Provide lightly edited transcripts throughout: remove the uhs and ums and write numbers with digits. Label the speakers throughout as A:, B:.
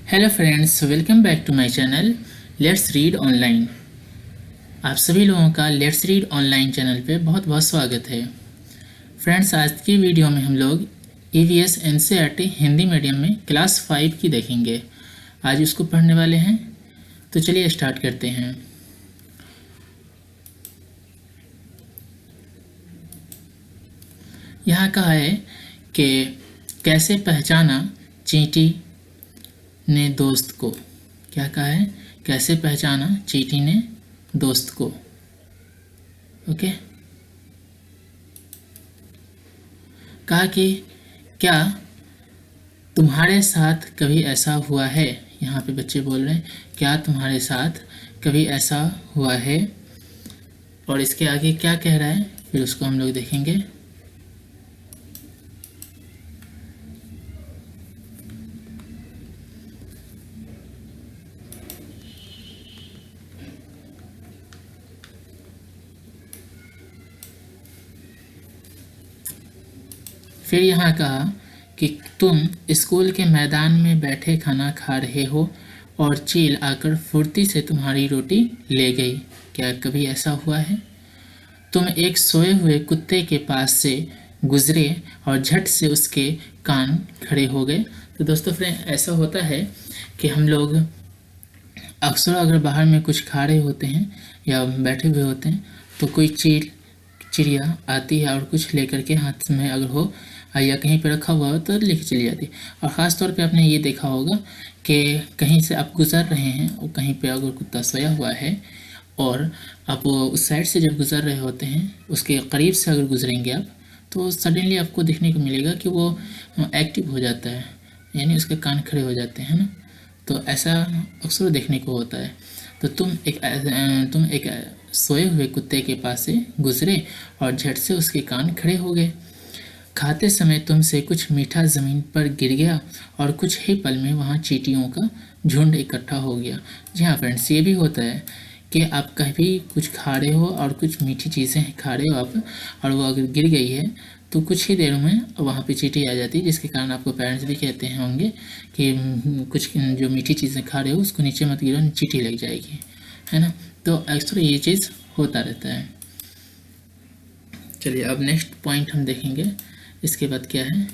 A: Hello friends, welcome back to my channel let's read online. आप सभी लोगों का लेट्स रीड ऑनलाइन चैनल पे बहुत बहुत स्वागत है। फ्रेंड्स, आज की वीडियो में हम लोग ईवीएस एनसीईआरटी हिंदी मीडियम में क्लास 5 की देखेंगे। आज उसको पढ़ने वाले हैं, तो चलिए स्टार्ट करते हैं। यहाँ कहा है कि कैसे पहचाना चींटी ने दोस्त को। क्या कहा है? कैसे पहचाना चींटी ने दोस्त को। ओके। कहा कि क्या तुम्हारे साथ कभी ऐसा हुआ है। यहाँ पे बच्चे बोल रहे हैं क्या तुम्हारे साथ कभी ऐसा हुआ है, और इसके आगे क्या कह रहा है फिर उसको हम लोग देखेंगे। फिर यहाँ कहा कि तुम स्कूल के मैदान में बैठे खाना खा रहे हो और चील आकर फुर्ती से तुम्हारी रोटी ले गई। क्या कभी ऐसा हुआ है? तुम एक सोए हुए कुत्ते के पास से गुजरे और झट से उसके कान खड़े हो गए। तो दोस्तों फ्रेंड, ऐसा होता है कि हम लोग अक्सर अगर बाहर में कुछ खा रहे होते हैं या बैठे हुए होते हैं तो कोई चिड़िया आती है और कुछ लेकर के हाथ में अगर हो या कहीं पे रखा हुआ हो तो लेके चली जाती है। और ख़ास तौर पे आपने ये देखा होगा कि कहीं से आप गुजर रहे हैं और कहीं पे अगर कुत्ता सोया हुआ है और आप उस साइड से जब गुजर रहे होते हैं, उसके करीब से अगर गुजरेंगे आप, तो सडनली आपको देखने को मिलेगा कि वो एक्टिव हो जाता है, यानी उसके कान खड़े हो जाते हैं ना। तो ऐसा अक्सर देखने को होता है। तो तुम एक सोए हुए कुत्ते के पास से गुजरे और झट से उसके कान खड़े हो गए। खाते समय तुमसे कुछ मीठा ज़मीन पर गिर गया और कुछ ही पल में वहाँ चींटियों का झुंड इकट्ठा हो गया। जी हाँ फ्रेंड्स, ये भी होता है कि आप कभी कुछ खा रहे हो और कुछ मीठी चीज़ें खा रहे हो आप, और वो अगर गिर गई है तो कुछ ही देर में वहाँ पे चींटी आ जाती है, जिसके कारण आपको पेरेंट्स भी कहते हैं होंगे कि कुछ जो मीठी चीज़ें खा रहे हो उसको नीचे मत गिरो, चींटी लग जाएगी, है ना। तो अक्सर ये चीज़ होता रहता है। चलिए अब नेक्स्ट पॉइंट हम देखेंगे। इसके बाद क्या है,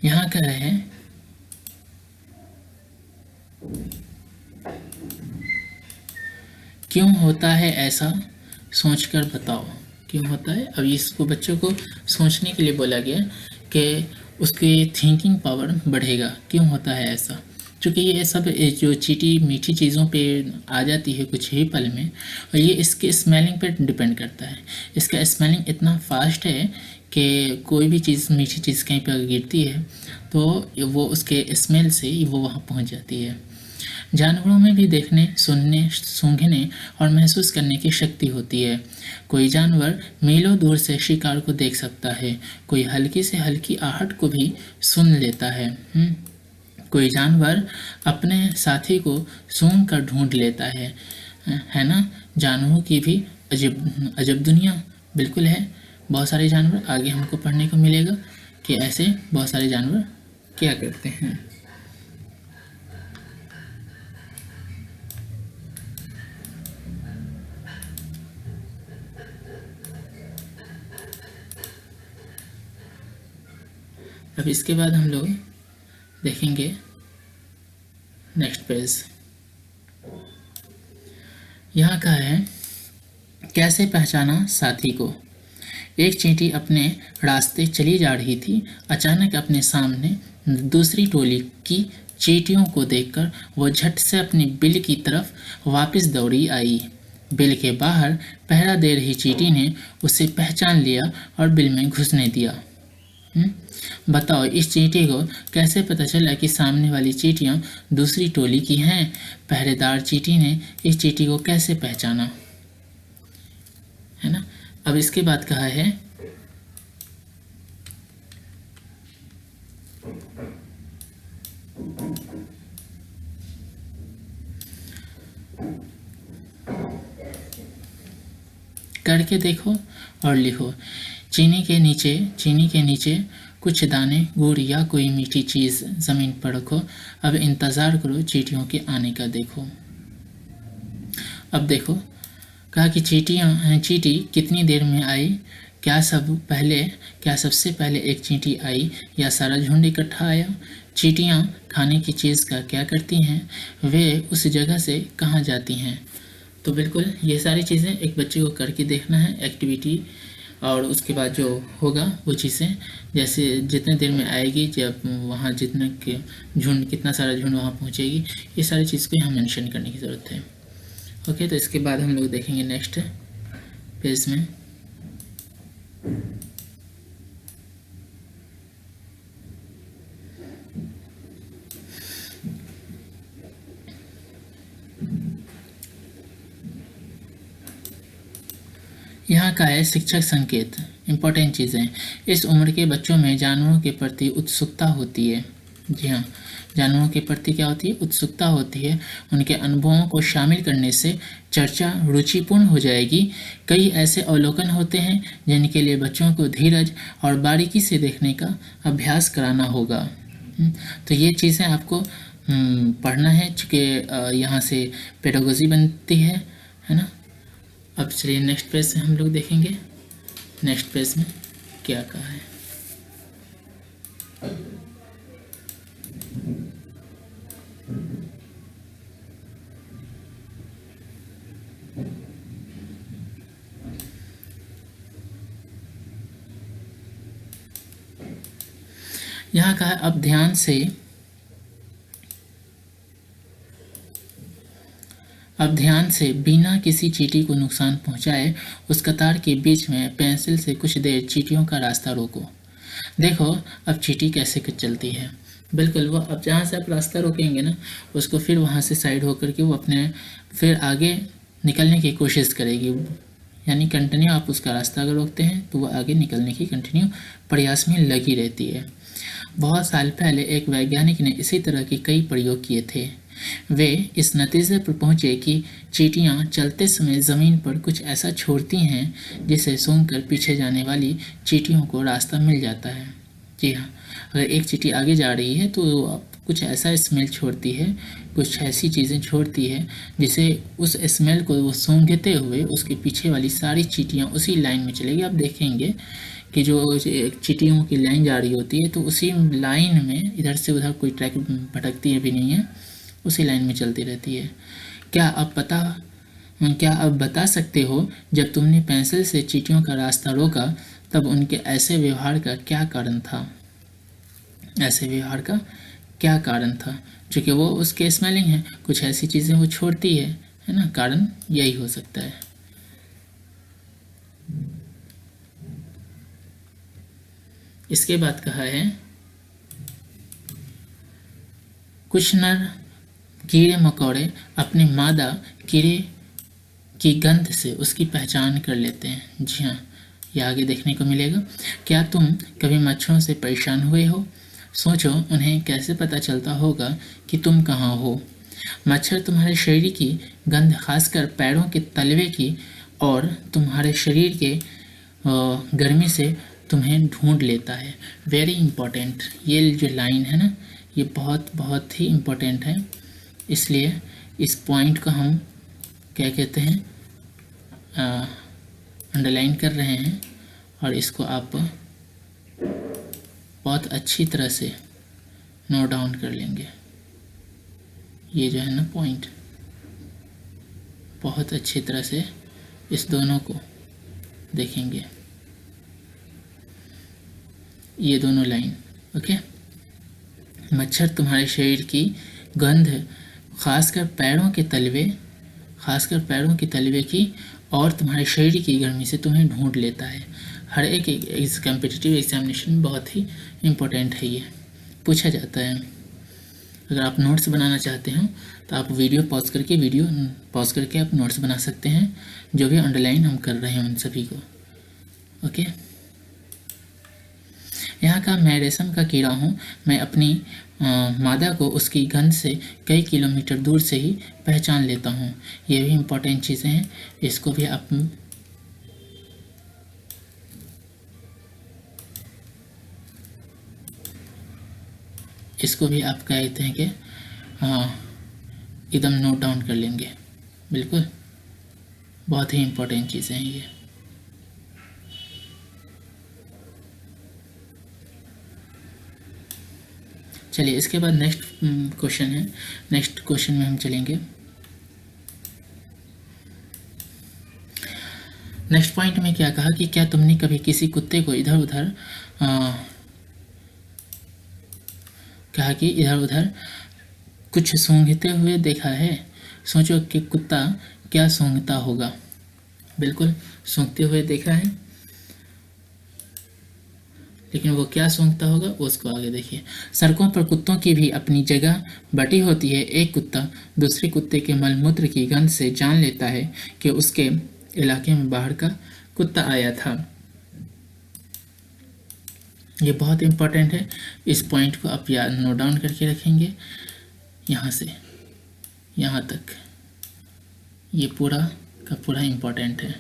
A: यहाँ क्या है, क्यों होता है ऐसा, सोचकर बताओ। क्यों होता है? अब इसको बच्चों को सोचने के लिए बोला गया कि उसकी थिंकिंग पावर बढ़ेगा। क्यों होता है ऐसा? क्योंकि ये सब जो चींटी मीठी चीज़ों पे आ जाती है कुछ ही पल में, और ये इसके स्मेलिंग पे डिपेंड करता है। इसका स्मेलिंग इतना फास्ट है कि कोई भी चीज़ मीठी चीज़ कहीं पर गिरती है तो वो उसके स्मेल से ही वो वहाँ पहुँच जाती है। जानवरों में भी देखने, सुनने, सूंघने और महसूस करने की शक्ति होती है। कोई जानवर मीलों दूर से शिकार को देख सकता है, कोई हल्की से हल्की आहट को भी सुन लेता है। कोई जानवर अपने साथी को सूंघ कर ढूंढ लेता है ना। जानवरों की भी अजब अजब दुनिया बिल्कुल है। बहुत सारे जानवर आगे हमको पढ़ने को मिलेगा कि ऐसे बहुत सारे जानवर क्या करते हैं। अब इसके बाद हम लोग देखेंगे नेक्स्ट पेज। यहाँ का है कैसे पहचाना साथी को। एक चींटी अपने रास्ते चली जा रही थी। अचानक अपने सामने दूसरी टोली की चींटियों को देखकर वो झट से अपनी बिल की तरफ वापस दौड़ी आई। बिल के बाहर पहरा दे रही चींटी ने उसे पहचान लिया और बिल में घुसने दिया। बताओ, इस चींटी को कैसे पता चला कि सामने वाली चींटियां दूसरी टोली की हैं? पहरेदार चींटी ने इस चींटी को कैसे पहचाना, है ना। अब इसके बाद कहा है करके देखो और लिखो। चीनी के नीचे कुछ दाने गुड़ या कोई मीठी चीज़ ज़मीन पर रखो। अब इंतज़ार करो चींटियों के आने का। देखो, अब देखो, कहा कि चींटी कितनी देर में आई? क्या सबसे पहले एक चींटी आई या सारा झुंड इकट्ठा आया? चींटियाँ खाने की चीज़ का क्या करती हैं? वे उस जगह से कहाँ जाती हैं? तो बिल्कुल ये सारी चीज़ें एक बच्चे को करके देखना है एक्टिविटी, और उसके बाद जो होगा वो चीज़ें जैसे जितने देर में आएगी, जब वहाँ जितने के झुंड, कितना सारा झुंड वहाँ पहुँचेगी, ये सारी चीज़ को यहाँ मेंशन करने की ज़रूरत है। ओके, तो इसके बाद हम लोग देखेंगे नेक्स्ट पेज में। यहाँ का है शिक्षक संकेत। इम्पोर्टेंट चीज़ें, इस उम्र के बच्चों में जानवरों के प्रति उत्सुकता होती है। जी हाँ, जानवरों के प्रति क्या होती है? उत्सुकता होती है। उनके अनुभवों को शामिल करने से चर्चा रुचिपूर्ण हो जाएगी। कई ऐसे अवलोकन होते हैं जिनके लिए बच्चों को धीरज और बारीकी से देखने का अभ्यास कराना होगा। तो ये चीज़ें आपको पढ़ना है, चूँकि यहाँ से पेडागोजी बनती है ना। अब चलिए नेक्स्ट पेज से हम लोग देखेंगे नेक्स्ट पेज में क्या कहा है। यहाँ कहा अब ध्यान से बिना किसी चींटी को नुकसान पहुंचाए उस कतार के बीच में पेंसिल से कुछ देर चींटियों का रास्ता रोको। देखो अब चींटी कैसे चलती है। बिल्कुल वो अब जहाँ से आप रास्ता रोकेंगे ना, उसको फिर वहाँ से साइड होकर के वो अपने फिर आगे निकलने की कोशिश करेगी। यानी कंटिन्यू आप उसका रास्ता अगर रोकते हैं तो वो आगे निकलने की कंटिन्यू प्रयास में लगी रहती है। बहुत साल पहले एक वैज्ञानिक ने इसी तरह के कई प्रयोग किए थे। वे इस नतीजे पर पहुंचे कि चींटियां चलते समय ज़मीन पर कुछ ऐसा छोड़ती हैं जिसे सूंघकर पीछे जाने वाली चींटियों को रास्ता मिल जाता है। जी हाँ, अगर एक चींटी आगे जा रही है तो कुछ ऐसा स्मेल छोड़ती है, कुछ ऐसी चीज़ें छोड़ती है जिसे उस स्मेल को वो सूंघते हुए उसके पीछे वाली सारी चींटियाँ उसी लाइन में चलेगी। आप देखेंगे कि जो चींटियों की लाइन जा रही होती है तो उसी लाइन में इधर से उधर कोई ट्रैक भटकती है भी नहीं है, उसी लाइन में चलती रहती है। क्या अब बता सकते हो जब तुमने पेंसिल से चींटियों का रास्ता रोका तब उनके ऐसे व्यवहार का क्या कारण था? ऐसे व्यवहार का क्या कारण था? क्योंकि वो उसके स्मेलिंग है, कुछ ऐसी चीज़ें वो छोड़ती है ना, कारण यही हो सकता है। इसके बाद कहा है कुछ नर कीड़े मकोड़े अपने मादा कीड़े की गंध से उसकी पहचान कर लेते हैं। जी हाँ, यह आगे देखने को मिलेगा। क्या तुम कभी मच्छरों से परेशान हुए हो? सोचो उन्हें कैसे पता चलता होगा कि तुम कहाँ हो। मच्छर तुम्हारे शरीर की गंध, खासकर पैरों के तलवे की, और तुम्हारे शरीर के गर्मी से तुम्हें ढूंढ लेता है। वेरी इम्पोर्टेंट, ये जो लाइन है ना, ये बहुत बहुत ही इम्पोर्टेंट है। इसलिए इस पॉइंट को हम क्या कहते हैं, अंडरलाइन कर रहे हैं, और इसको आप बहुत अच्छी तरह से नोट डाउन कर लेंगे। ये जो है ना पॉइंट, बहुत अच्छी तरह से इस दोनों को देखेंगे, ये दोनों लाइन। ओके, मच्छर तुम्हारे शरीर की गंध, खासकर पैरों के तलवे की और तुम्हारे शरीर की गर्मी से तुम्हें ढूंढ लेता है। हर एक इस कॉम्पिटिटिव एग्जामिनेशन में बहुत ही इम्पोर्टेंट है, ये पूछा जाता है। अगर आप नोट्स बनाना चाहते हो तो आप वीडियो पॉज करके आप नोट्स बना सकते हैं, जो भी अंडरलाइन हम कर रहे हैं उन सभी को। ओके, यहाँ का मैं रेशम का कीड़ा हूँ। मैं अपनी मादा को उसकी गंध से कई किलोमीटर दूर से ही पहचान लेता हूँ। ये भी इम्पोर्टेंट चीज़ें हैं, इसको भी आप इसको भी आप कहते हैं कि हाँ, एकदम नोट डाउन कर लेंगे। बिल्कुल, बहुत ही इम्पोर्टेंट चीज़ें हैं ये। चलिए, इसके बाद नेक्स्ट क्वेश्चन है। नेक्स्ट क्वेश्चन में हम चलेंगे। नेक्स्ट पॉइंट में क्या कहा कि क्या तुमने कभी किसी कुत्ते को इधर उधर कहा कि इधर उधर कुछ सूंघते हुए देखा है? सोचो कि कुत्ता क्या सूंघता होगा। बिल्कुल, सूंघते हुए देखा है, लेकिन वो क्या सूंघता होगा वो उसको आगे देखिए। सड़कों पर कुत्तों की भी अपनी जगह बटी होती है। एक कुत्ता दूसरे कुत्ते के मलमूत्र की गंध से जान लेता है कि उसके इलाके में बाहर का कुत्ता आया था। ये बहुत इम्पोर्टेंट है, इस पॉइंट को आप याद नोट डाउन करके रखेंगे। यहाँ से यहाँ तक ये पूरा का पूरा इम्पोर्टेंट है।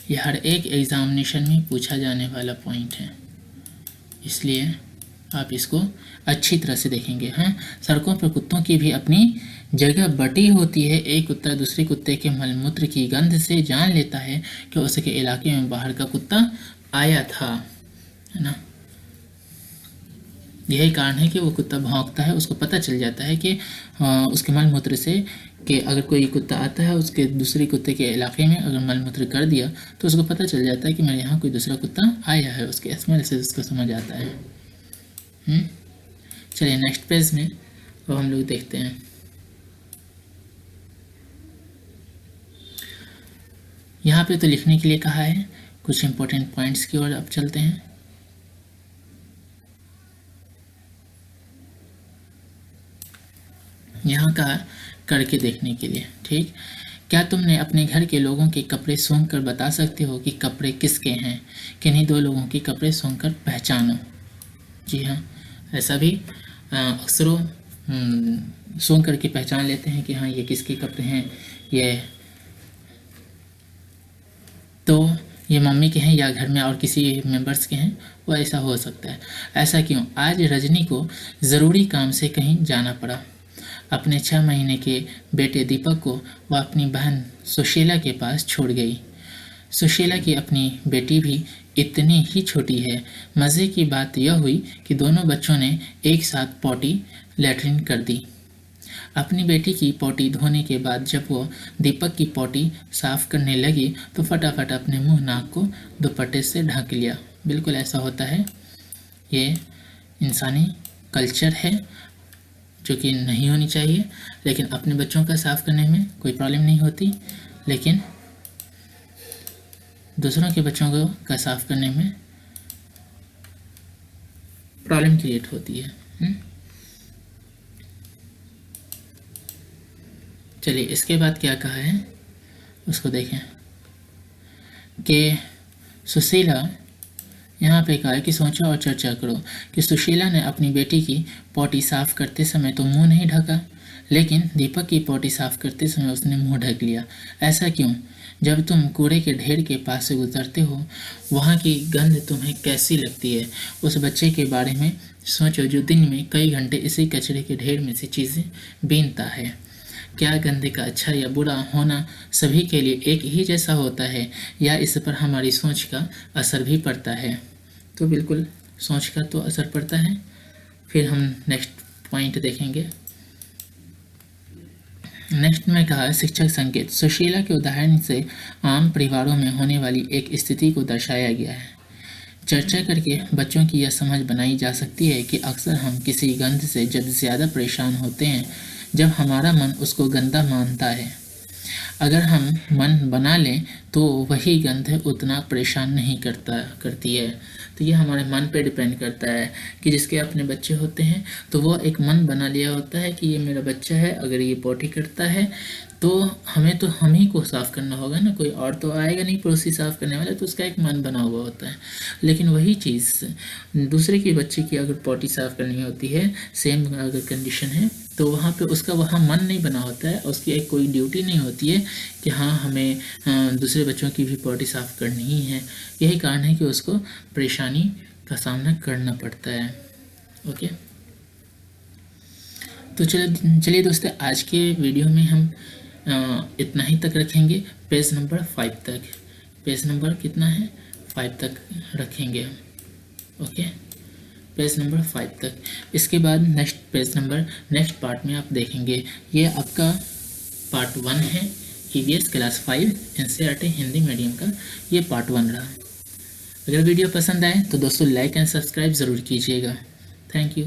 A: ये हर एक एग्जामिनेशन में पूछा जाने वाला पॉइंट है, इसलिए आप इसको अच्छी तरह से देखेंगे। हाँ, सड़कों पर कुत्तों की भी अपनी जगह बटी होती है। एक कुत्ता दूसरे कुत्ते के मलमूत्र की गंध से जान लेता है कि उसके इलाके में बाहर का कुत्ता आया था, है ना। यही कारण है कि वो कुत्ता भौंकता है, उसको पता चल जाता है कि उसके मलमूत्र से कि अगर कोई कुत्ता आता है उसके दूसरे कुत्ते के इलाके में अगर मलमूत्र कर दिया तो उसको पता चल जाता है कि मेरे यहाँ कोई दूसरा कुत्ता आया है। उसके स्मेल से उसको समझ आता है। चलिए, नेक्स्ट पेज में अब हम लोग देखते हैं। यहाँ पे तो लिखने के लिए कहा है, कुछ इंपॉर्टेंट पॉइंट्स की ओर अब चलते हैं। यहाँ का करके देखने के लिए, ठीक। क्या तुमने अपने घर के लोगों के कपड़े सूंघ कर बता सकते हो कि कपड़े किसके हैं? किन्हीं दो लोगों के कपड़े सूंघ कर पहचानो। जी हाँ, ऐसा भी अक्सरों सूंघ करके पहचान लेते हैं कि हाँ ये किसके कपड़े हैं, ये तो ये मम्मी के हैं या घर में और किसी मेंबर्स के हैं, वो ऐसा हो सकता है। ऐसा क्यों? आज रजनी को ज़रूरी काम से कहीं जाना पड़ा। अपने 6 महीने के बेटे दीपक को वह अपनी बहन सुशीला के पास छोड़ गई। सुशीला की अपनी बेटी भी इतनी ही छोटी है। मज़े की बात यह हुई कि दोनों बच्चों ने एक साथ पॉटी लैट्रिन कर दी। अपनी बेटी की पॉटी धोने के बाद जब वो दीपक की पॉटी साफ करने लगी तो फटाफट अपने मुंह नाक को दुपट्टे से ढक लिया। बिल्कुल ऐसा होता है, ये इंसानी कल्चर है जो कि नहीं होनी चाहिए। लेकिन अपने बच्चों का साफ करने में कोई प्रॉब्लम नहीं होती, लेकिन दूसरों के बच्चों को का साफ करने में प्रॉब्लम क्रिएट होती है। चलिए, इसके बाद क्या कहा है उसको देखें कि सुशीला, यहाँ पे कहा है कि सोचो और चर्चा करो कि सुशीला ने अपनी बेटी की पॉटी साफ करते समय तो मुंह नहीं ढका, लेकिन दीपक की पॉटी साफ करते समय उसने मुंह ढक लिया। ऐसा क्यों? जब तुम कूड़े के ढेर के पास से गुजरते हो, वहाँ की गंध तुम्हें कैसी लगती है? उस बच्चे के बारे में सोचो जो दिन में कई घंटे इसी कचरे के ढेर में से चीज़ें बीनता है। क्या गंध का अच्छा या बुरा होना सभी के लिए एक ही जैसा होता है, या इस पर हमारी सोच का असर भी पड़ता है? तो बिल्कुल सोच का तो असर पड़ता है। फिर हम नेक्स्ट पॉइंट देखेंगे। नेक्स्ट में कहा शिक्षक संकेत। सुशीला के उदाहरण से आम परिवारों में होने वाली एक स्थिति को दर्शाया गया है। चर्चा करके बच्चों की यह समझ बनाई जा सकती है कि अक्सर हम किसी गंध से जब ज़्यादा परेशान होते हैं जब हमारा मन उसको गंदा मानता है। अगर हम मन बना लें तो वही गंध उतना परेशान नहीं करती है। तो ये हमारे मन पे डिपेंड करता है कि जिसके अपने बच्चे होते हैं तो वो एक मन बना लिया होता है कि ये मेरा बच्चा है, अगर ये पॉटी करता है तो हमें तो हम ही को साफ़ करना होगा ना, कोई और तो आएगा नहीं पड़ोसी साफ़ करने वाला, तो उसका एक मन बना हुआ होता है। लेकिन वही चीज़ दूसरे के बच्चे की अगर पॉटी साफ़ करनी होती है, सेम अगर कंडीशन है, तो वहाँ पे उसका वहाँ मन नहीं बना होता है, उसकी एक कोई ड्यूटी नहीं होती है कि हाँ हमें दूसरे बच्चों की भी पॉटी साफ़ करनी ही है। यही कारण है कि उसको परेशानी का सामना करना पड़ता है। ओके, तो चलिए दोस्तों, आज के वीडियो में हम इतना ही तक रखेंगे। पेज नंबर 5 तक, पेज नंबर कितना है, 5 तक रखेंगे हम। ओके, पेज नंबर 5 तक। इसके बाद नेक्स्ट पार्ट में आप देखेंगे, ये आपका पार्ट 1 है, EVS class 5 NCERT Hindi medium का ये पार्ट 1 रहा। अगर वीडियो पसंद आए तो दोस्तों लाइक एंड सब्सक्राइब ज़रूर कीजिएगा। Thank you.